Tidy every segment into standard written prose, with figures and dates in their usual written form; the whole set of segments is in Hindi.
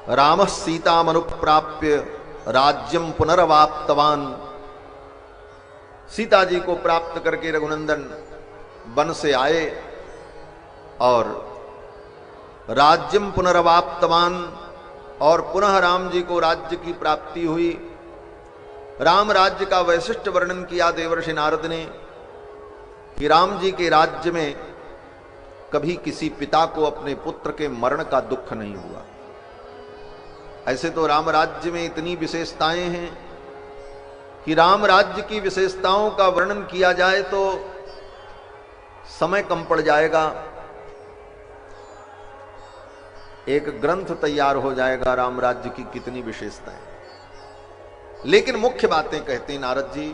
रामः सीतामनुप्राप्य राज्यम पुनरवाप्तवान। सीता जी को प्राप्त करके रघुनंदन वन से आए और राज्यम पुनरवाप्तवान, और पुनः राम जी को राज्य की प्राप्ति हुई। राम राज्य का वैशिष्ट वर्णन किया देवर्षि नारद ने कि राम जी के राज्य में कभी किसी पिता को अपने पुत्र के मरण का दुख नहीं हुआ। ऐसे तो राम राज्य में इतनी विशेषताएं हैं कि राम राज्य की विशेषताओं का वर्णन किया जाए तो समय कम पड़ जाएगा, एक ग्रंथ तैयार हो जाएगा राम राज्य की कितनी विशेषताएं। लेकिन मुख्य बातें कहते हैं नारद जी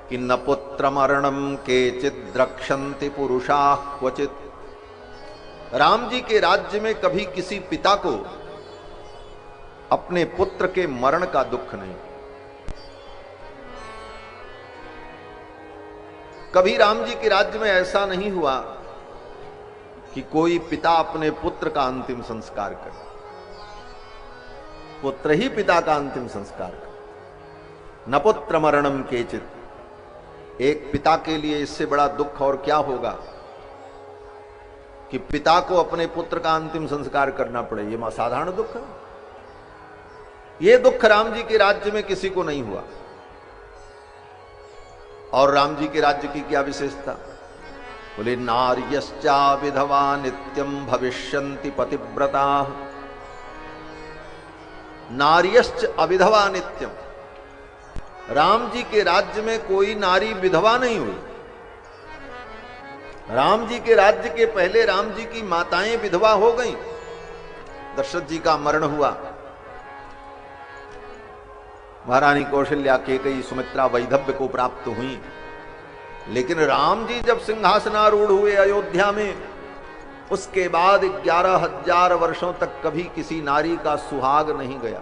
कि न पुत्र मरणम केचित द्रक्षन्ति पुरुषाः क्वचित। राम जी के राज्य में कभी किसी पिता को अपने पुत्र के मरण का दुख नहीं। कभी राम जी के राज्य में ऐसा नहीं हुआ कि कोई पिता अपने पुत्र का अंतिम संस्कार करे, पुत्र ही पिता का अंतिम संस्कार करे। न पुत्र मरणम केचित। एक पिता के लिए इससे बड़ा दुख और क्या होगा कि पिता को अपने पुत्र का अंतिम संस्कार करना पड़े। यह साधारण दुख है। यह दुख राम जी के राज्य में किसी को नहीं हुआ। और राम जी के राज्य की क्या विशेषता? बोले नार्यश्चा विधवा नित्यम भविष्यन्ति पतिव्रता। नार्यश्च अविधवा नित्यम। राम जी के राज्य में कोई नारी विधवा नहीं हुई। राम जी के राज्य के पहले राम जी की माताएं विधवा हो गईं। दशरथ जी का मरण हुआ, महारानी कौशल्या, केकई, सुमित्रा वैधव्य को प्राप्त हुई। लेकिन राम जी जब सिंहासनारूढ़ हुए अयोध्या में, उसके बाद 11,000 वर्षों तक कभी किसी नारी का सुहाग नहीं गया।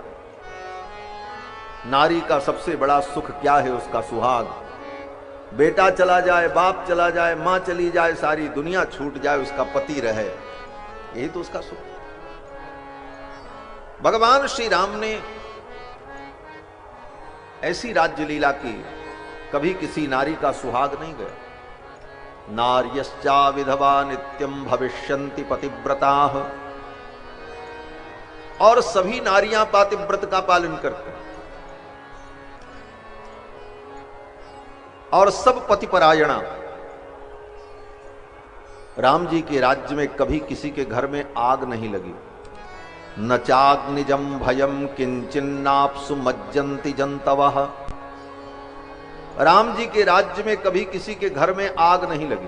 नारी का सबसे बड़ा सुख क्या है? उसका सुहाग। बेटा चला जाए, बाप चला जाए, मां चली जाए, सारी दुनिया छूट जाए, उसका पति रहे, यही तो उसका सुख। भगवान श्री राम ने ऐसी राज्य लीला की, कभी किसी नारी का सुहाग नहीं गया। नार्यश्चा विधवा नित्यम भविष्यन्ति पतिव्रताः। और सभी नारियां पातिव्रत का पालन करते हैं और सब पतिपरायणा। राम जी के राज्य में कभी किसी के घर में आग नहीं लगी। न चाग्निजम भयम किंचिन्नाप्सु मज्जन्ति जंतवः। राम जी के राज्य में कभी किसी के घर में आग नहीं लगी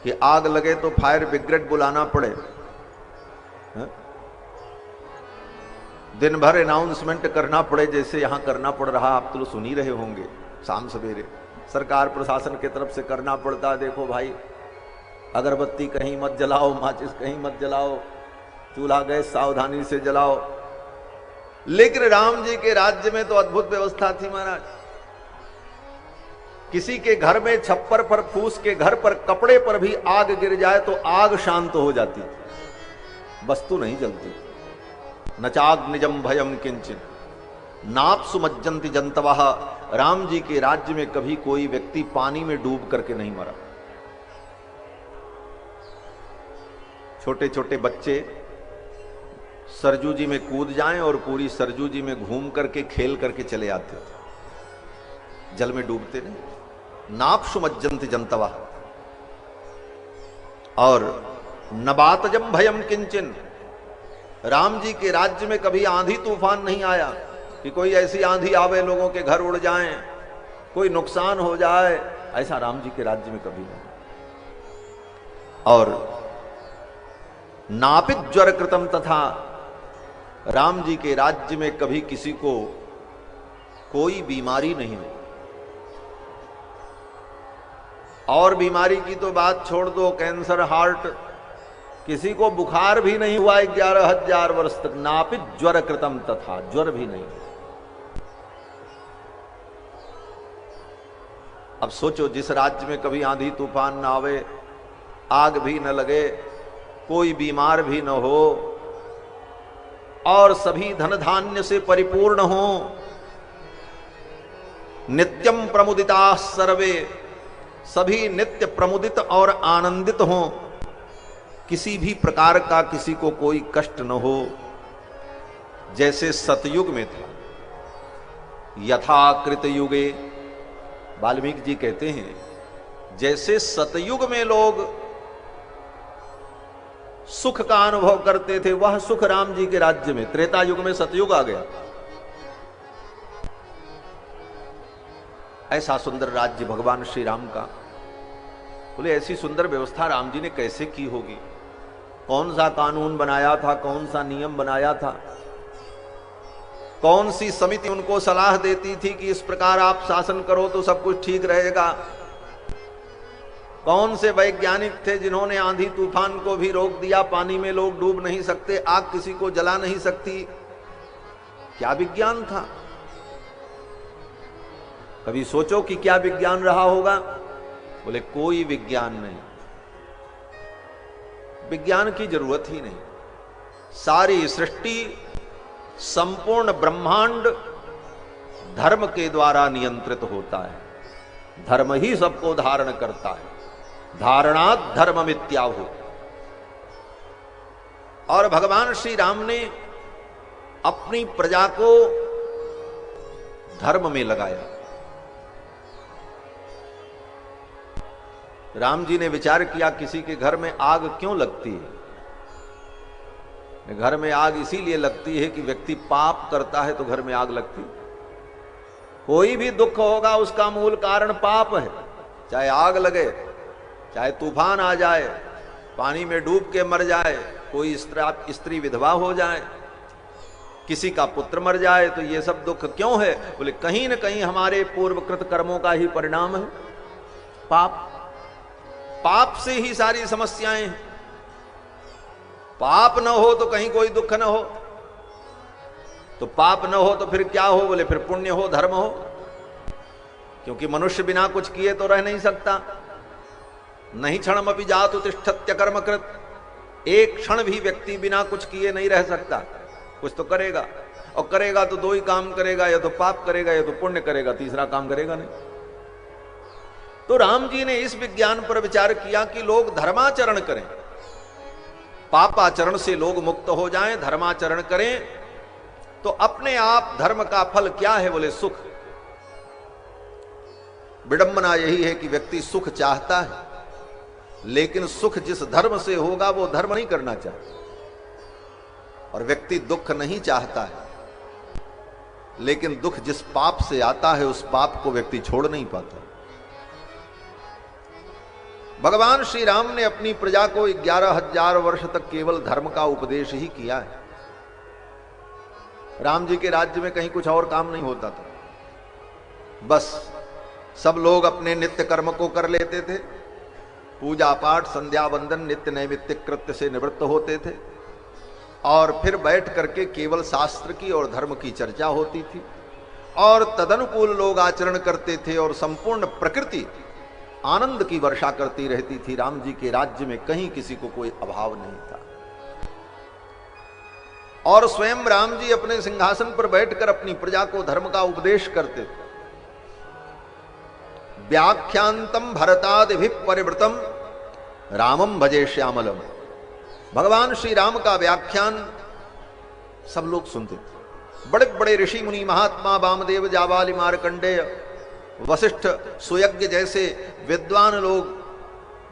कि आग लगे तो फायर ब्रिगेड बुलाना पड़े, दिन भर अनाउंसमेंट करना पड़े, जैसे यहां करना पड़ रहा, आप तो सुन ही रहे होंगे। शाम सवेरे सरकार प्रशासन की तरफ से करना पड़ता है, देखो भाई अगरबत्ती कहीं मत जलाओ, माचिस कहीं मत जलाओ, चूल्हा गैस सावधानी से जलाओ। लेकिन राम जी के राज्य में तो अद्भुत व्यवस्था थी महाराज। किसी के घर में छप्पर पर, फूस के घर पर, कपड़े पर भी आग गिर जाए तो आग शांत हो जाती, वस्तु नहीं जलती। न चाग्निजम भयम किंचिन नाप्सु मज्जन्ति जंतवः। राम जी के राज्य में कभी कोई व्यक्ति पानी में डूब करके नहीं मरा। छोटे छोटे बच्चे सरजू जी में कूद जाएं और पूरी सरजू जी में घूम करके खेल करके चले आते थे, जल में डूबते नहीं। नाप्सु मज्जन्ति जंतवः। और नबातजम भयम किंचिन। राम जी के राज्य में कभी आंधी तूफान नहीं आया कि कोई ऐसी आंधी आवे लोगों के घर उड़ जाएं, कोई नुकसान हो जाए, ऐसा राम जी के राज्य में कभी नहीं। और नापित ज्वर कृतम तथा। राम जी के राज्य में कभी किसी को कोई बीमारी नहीं हुई। और बीमारी की तो बात छोड़ दो, कैंसर, हार्ट, किसी को बुखार भी नहीं हुआ 11,000 वर्ष तक। नापित ज्वर कृतम तथा। ज्वर भी नहीं। अब सोचो, जिस राज्य में कभी आंधी तूफान ना आवे, आग भी न लगे, कोई बीमार भी न हो, और सभी धन धान्य से परिपूर्ण हो। नित्यम प्रमुदिता सर्वे, सभी नित्य प्रमुदित और आनंदित हो, किसी भी प्रकार का किसी को कोई कष्ट न हो। जैसे सतयुग में था, यथा कृत युगे, वाल्मीकि जी कहते हैं जैसे सतयुग में लोग सुख का अनुभव करते थे, वह सुख राम जी के राज्य में, त्रेता युग में सतयुग आ गया। ऐसा सुंदर राज्य भगवान श्री राम का। बोले ऐसी सुंदर व्यवस्था राम जी ने कैसे की होगी? कौन सा कानून बनाया था, कौन सा नियम बनाया था, कौन सी समिति उनको सलाह देती थी कि इस प्रकार आप शासन करो तो सब कुछ ठीक रहेगा? कौन से वैज्ञानिक थे जिन्होंने आंधी तूफान को भी रोक दिया, पानी में लोग डूब नहीं सकते, आग किसी को जला नहीं सकती? क्या विज्ञान था? कभी सोचो कि क्या विज्ञान रहा होगा? बोले कोई विज्ञान नहीं, विज्ञान की जरूरत ही नहीं। सारी सृष्टि, संपूर्ण ब्रह्मांड धर्म के द्वारा नियंत्रित होता है। धर्म ही सबको धारण करता है, धारणात् धर्म मित्याहु। और भगवान श्री राम ने अपनी प्रजा को धर्म में लगाया। राम जी ने विचार किया किसी के घर में आग क्यों लगती है? घर में आग इसीलिए लगती है कि व्यक्ति पाप करता है तो घर में आग लगती। कोई भी दुख होगा उसका मूल कारण पाप है। चाहे आग लगे, चाहे तूफान आ जाए, पानी में डूब के मर जाए, कोई स्त्री विधवा हो जाए, किसी का पुत्र मर जाए, तो ये सब दुख क्यों है? बोले कहीं न कहीं हमारे पूर्वकृत कर्मों का ही परिणाम है पाप। पाप से ही सारी समस्याएं हैं। पाप न हो तो कहीं कोई दुख न हो, तो पाप न हो तो फिर क्या हो? बोले फिर पुण्य हो, धर्म हो। क्योंकि मनुष्य बिना कुछ किए तो रह नहीं सकता। नहीं क्षणमपि जातु तिष्ठत्य कर्मकृत, एक क्षण भी व्यक्ति बिना कुछ किए नहीं रह सकता, कुछ तो करेगा। और करेगा तो दो ही काम करेगा, या तो पाप करेगा या तो पुण्य करेगा, तीसरा काम करेगा नहीं। तो राम जी ने इस विज्ञान पर विचार किया कि लोग धर्माचरण करें, पापाचरण से लोग मुक्त हो जाएं, धर्माचरण करें तो अपने आप धर्म का फल क्या है? बोले सुख। विडंबना यही है कि व्यक्ति सुख चाहता है, लेकिन सुख जिस धर्म से होगा वो धर्म नहीं करना चाहता। और व्यक्ति दुख नहीं चाहता है, लेकिन दुख जिस पाप से आता है उस पाप को व्यक्ति छोड़ नहीं पाता। भगवान श्री राम ने अपनी प्रजा को 11,000 वर्ष तक केवल धर्म का उपदेश ही किया है। राम जी के राज्य में कहीं कुछ और काम नहीं होता था। बस सब लोग अपने नित्य कर्म को कर लेते थे, पूजा पाठ संध्या वंदन नित्य नैमित्तिक कृत्य से निवृत्त होते थे, और फिर बैठ करके केवल शास्त्र की और धर्म की चर्चा होती थी, और तदनुकूल लोग आचरण करते थे, और संपूर्ण प्रकृति आनंद की वर्षा करती रहती थी। राम जी के राज्य में कहीं किसी को कोई अभाव नहीं था। और स्वयं राम जी अपने सिंहासन पर बैठकर अपनी प्रजा को धर्म का उपदेश करते थे। व्याख्यांतम भरतादिभि परिवृतम रामम भजे श्यामलम। भगवान श्री राम का व्याख्यान सब लोग सुनते थे। बड़े बड़े ऋषि मुनि महात्मा वामदेव, जाबाली, मार्कंडेय, वशिष्ठ, सुयज्ञ जैसे विद्वान लोग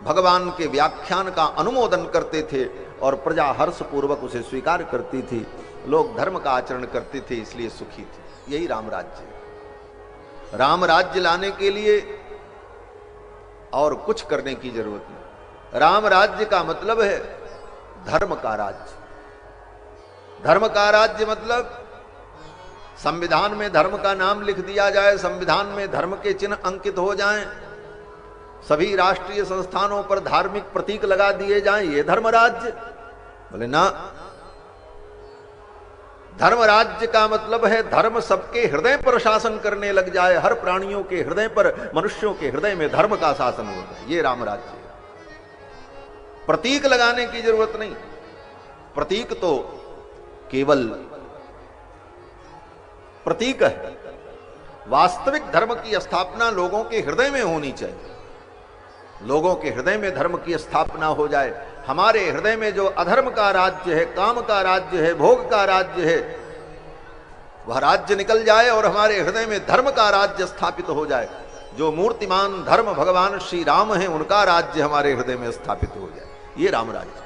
भगवान के व्याख्यान का अनुमोदन करते थे और प्रजा हर्ष पूर्वक उसे स्वीकार करती थी। लोग धर्म का आचरण करते थे, इसलिए सुखी थे। यही राम राज्य। राम राज्य लाने के लिए और कुछ करने की जरूरत नहीं। राम राज्य का मतलब है धर्म का राज्य। धर्म का राज्य मतलब संविधान में धर्म का नाम लिख दिया जाए, संविधान में धर्म के चिन्ह अंकित हो जाएं, सभी राष्ट्रीय संस्थानों पर धार्मिक प्रतीक लगा दिए जाएं, ये धर्म राज्य? बोले ना, धर्म राज्य का मतलब है धर्म सबके हृदय पर शासन करने लग जाए। हर प्राणियों के हृदय पर, मनुष्यों के हृदय में धर्म का शासन हो जाए, ये राम राज्य है। प्रतीक लगाने की जरूरत नहीं। प्रतीक तो केवल प्रतीक है। वास्तविक धर्म की स्थापना लोगों के हृदय में होनी चाहिए। लोगों के हृदय में धर्म की स्थापना हो जाए। हमारे हृदय में जो अधर्म का राज्य है, काम का राज्य है, भोग का राज्य है, वह राज्य निकल जाए और हमारे हृदय में धर्म का राज्य स्थापित हो जाए। जो मूर्तिमान धर्म भगवान श्री राम हैं, उनका राज्य हमारे हृदय में स्थापित हो जाए, ये राम राज्य।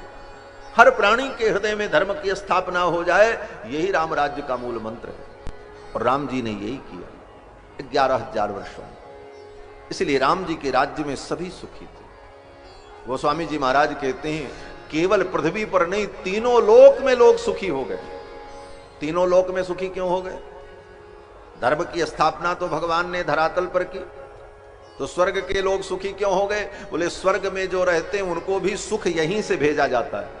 हर प्राणी के हृदय में धर्म की स्थापना हो जाए, यही राम राज्य का मूल मंत्र है। और राम जी ने यही किया 11,000 वर्षों में। इसलिए राम जी के राज्य में सभी सुखी थे। गोस्वामी जी महाराज कहते हैं केवल पृथ्वी पर नहीं, तीनों लोक में लोग सुखी हो गए। तीनों लोक में सुखी क्यों हो गए? धर्म की स्थापना तो भगवान ने धरातल पर की, तो स्वर्ग के लोग सुखी क्यों हो गए? बोले स्वर्ग में जो रहते हैं उनको भी सुख यहीं से भेजा जाता है।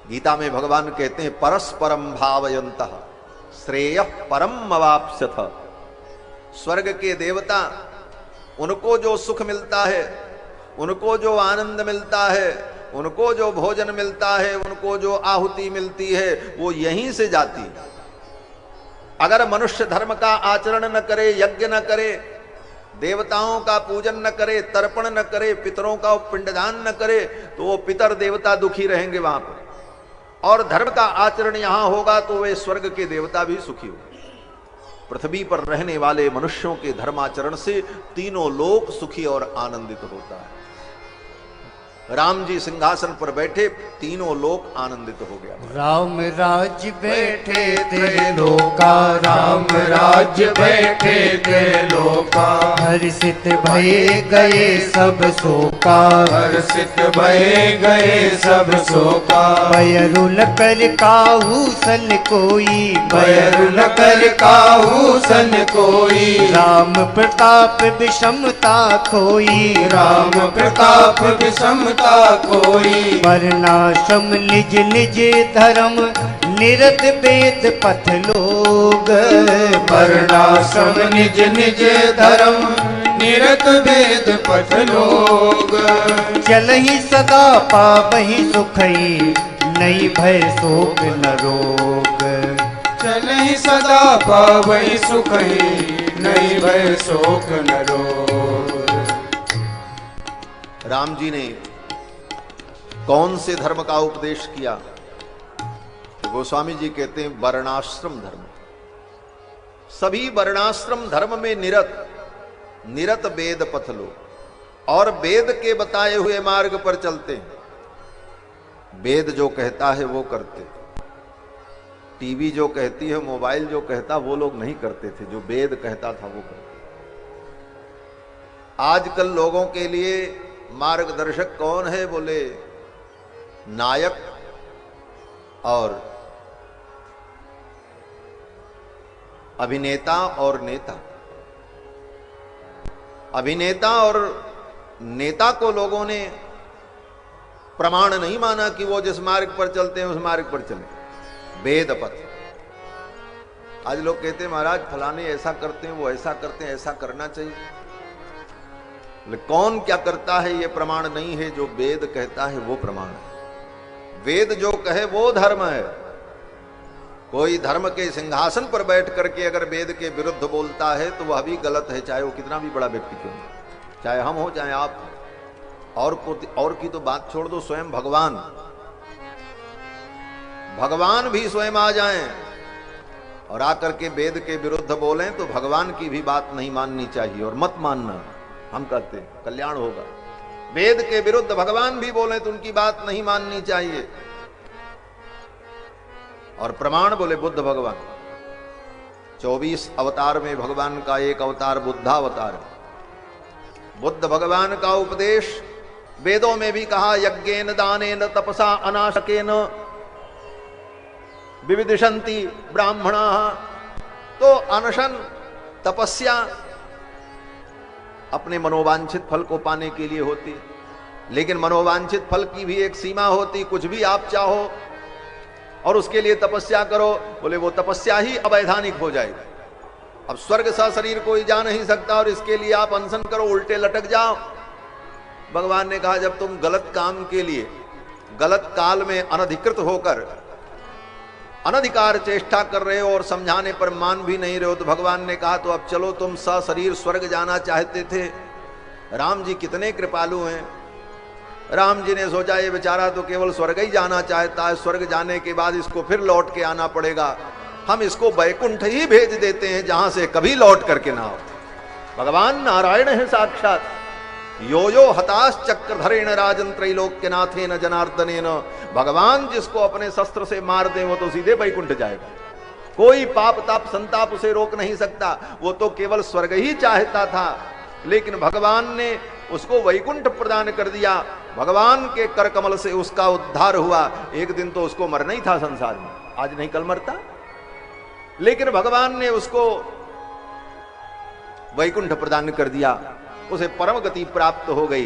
गीता में भगवान कहते हैं परस्परम भावयन्तः श्रेय परम अवाप्स्यथ। स्वर्ग के देवता, उनको जो सुख मिलता है, उनको जो आनंद मिलता है, उनको जो भोजन मिलता है, उनको जो आहुति मिलती है, वो यहीं से जाती है। अगर मनुष्य धर्म का आचरण न करे, यज्ञ न करे, देवताओं का पूजन न करे, तर्पण न करे, पितरों का पिंडदान न करे, तो वो पितर देवता दुखी रहेंगे वहां पर। और धर्म का आचरण यहां होगा तो वे स्वर्ग के देवता भी सुखी होंगे। पृथ्वी पर रहने वाले मनुष्यों के धर्माचरण से तीनों लोक सुखी और आनंदित होता है। राम जी सिंहासन पर बैठे, तीनों लोक आनंदित हो गया। राम राज्य बैठे ते लोका, राम राज्य बैठे ते लोका। हर्षित भये गए सब शोका, हर्षित भये गए सब शोका। बयरुल कर काहू सन कोई, बयरुल कर काहू सन कोई। राम प्रताप विषमता खोई, राम प्रताप विषमता कोई। वर्णाश्रम निज निज धर्म, निरत वेद पथ लोग। वर्णाश्रम निज निज धर्म, निरत वेद पथ लोग। चलहि सदा पावहि सुखई, नहीं भय शोक न रोग। चलहि सदा पावहि सुखई, नहीं भय शोक न रोग। राम जी ने कौन से धर्म का उपदेश किया? तो गोस्वामी जी कहते हैं वर्णाश्रम धर्म। सभी वर्णाश्रम धर्म में निरत वेद पथ लो, और वेद के बताए हुए मार्ग पर चलते हैं। वेद जो कहता है वो करते, टीवी जो कहती है, मोबाइल जो कहता, वो लोग नहीं करते थे। जो वेद कहता था वो करते। आजकल लोगों के लिए मार्गदर्शक कौन है? बोले नायक और अभिनेता और नेता। अभिनेता और नेता को लोगों ने प्रमाण नहीं माना कि वो जिस मार्ग पर चलते हैं उस मार्ग पर चले। वेद पथ। आज लोग कहते हैं महाराज फलाने ऐसा करते हैं, वो ऐसा करते हैं, ऐसा करना चाहिए। कौन क्या करता है ये प्रमाण नहीं है, जो वेद कहता है वो प्रमाण है। वेद जो कहे वो धर्म है। कोई धर्म के सिंहासन पर बैठ करके अगर वेद के विरुद्ध बोलता है तो वह भी गलत है, चाहे वो कितना भी बड़ा व्यक्ति क्यों हो, चाहे हम हो चाहे आप हो। और की तो बात छोड़ दो, स्वयं भगवान भी स्वयं आ जाएं और आकर के वेद के विरुद्ध बोलें तो भगवान की भी बात नहीं माननी चाहिए। और मत मानना, हम कहते हैं कल्याण होगा। वेद के विरुद्ध भगवान भी बोले तो उनकी बात नहीं माननी चाहिए। और प्रमाण बोले बुद्ध भगवान। 24 अवतार में भगवान का एक अवतार बुद्धावतार। बुद्ध भगवान का उपदेश वेदों में भी कहा, यज्ञेन दानेन तपसा अनाशकेन विविदिशन्ति ब्राह्मणाः। तो अनशन, तपस्या अपने मनोवांछित फल को पाने के लिए होती, लेकिन मनोवांछित फल की भी एक सीमा होती। कुछ भी आप चाहो और उसके लिए तपस्या करो, बोले वो तपस्या ही अवैधानिक हो जाएगी। अब स्वर्ग सा शरीर कोई जा नहीं सकता और इसके लिए आप अनशन करो, उल्टे लटक जाओ। भगवान ने कहा जब तुम गलत काम के लिए गलत काल में अनधिकृत होकर अनधिकार चेष्टा कर रहे हो और समझाने पर मान भी नहीं रहे हो, तो भगवान ने कहा तो अब चलो, तुम सशरीर स्वर्ग जाना चाहते थे। राम जी कितने कृपालु हैं। राम जी ने सोचा ये बेचारा तो केवल स्वर्ग ही जाना चाहता है, स्वर्ग जाने के बाद इसको फिर लौट के आना पड़ेगा, हम इसको वैकुंठ ही भेज देते हैं जहां से कभी लौट करके ना हो। भगवान नारायण है साक्षात। यो यो हताश चक्रधरेण राजन त्रैलोक्यनाथेन जनार्दनेन। भगवान जिसको अपने शस्त्र से मार दे वो तो सीधे वैकुंठ जाएगा, कोई पाप ताप संताप उसे रोक नहीं सकता। वो तो केवल स्वर्ग ही चाहता था, लेकिन भगवान ने उसको वैकुंठ प्रदान कर दिया। भगवान के कर कमल से उसका उद्धार हुआ। एक दिन तो उसको मरना ही था संसार में, आज नहीं कल मरता, लेकिन भगवान ने उसको वैकुंठ प्रदान कर दिया, उसे परम गति प्राप्त हो गई।